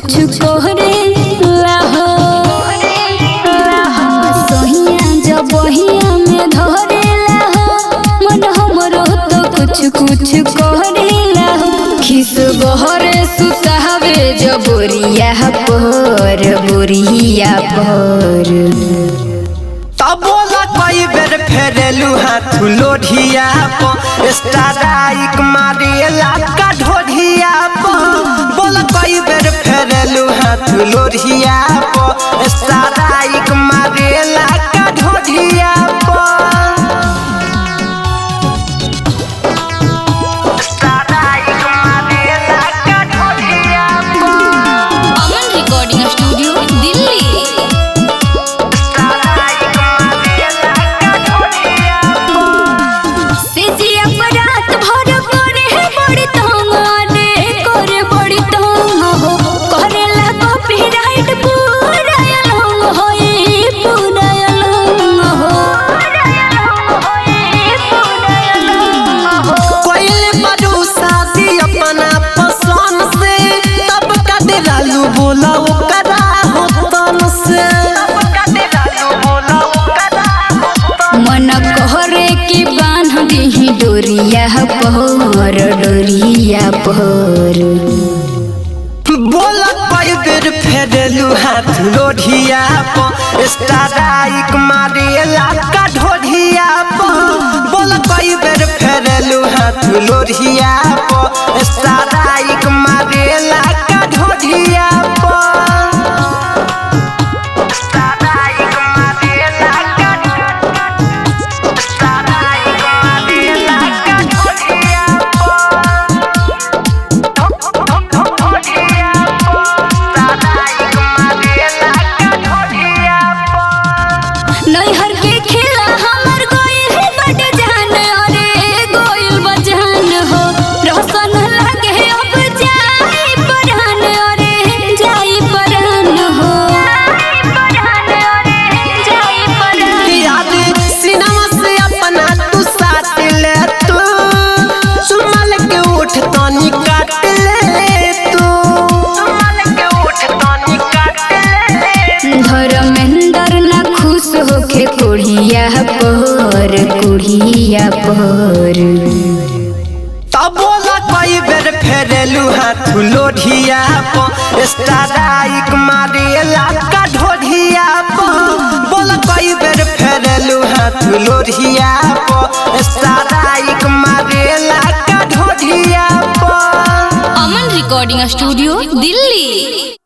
कुछ करेला हो सोहिया जब बहिया में धरेला हो मन हमरो तो कुछ करेला हो खिस बहरे सुतावे जब बोरिया पर तब बोला कई बेर फेरेलू हाथ लोढ़िया पर स्ट्राइक मारेला का ढोढ़िया पर बोला कई बेर फेरेलू हाथ लोढ़िया पर स्ट्राइक मारेला का ढोढ़िया डोरिया पर बोला कई बेर फेरेलू हाथ लोढ़िया पर स्ट्राइक मारेला का ढोढ़िया पर बोला कई बेर फेरेलू हाथ लोढ़िया पर स्ट्राइक मारेला का ढोढ़िया नैहर के खेला हमर गोइल बड़ जान अरे गोइल बजान हो रोशन लागे अब जाई परान अरे जाई परान हो जाई परान याद सिनेमा से अपना तू साथ ले तू सुमल के उठ तनी काट ले तू सुमल के उठ तनी काट ले धर्मेंद्र ना खुश होके कुड़िया पर तब बोला कई बेर फेरेलू हाथ लोढ़िया पर स्ट्राइक मारेला का ढोढ़िया पर बोला कई बेर फेरेलू हाथ लोढ़िया पर स्ट्राइक मारेला का ढोढ़िया पर। अमन रिकॉर्डिंग स्टूडियो दिल्ली।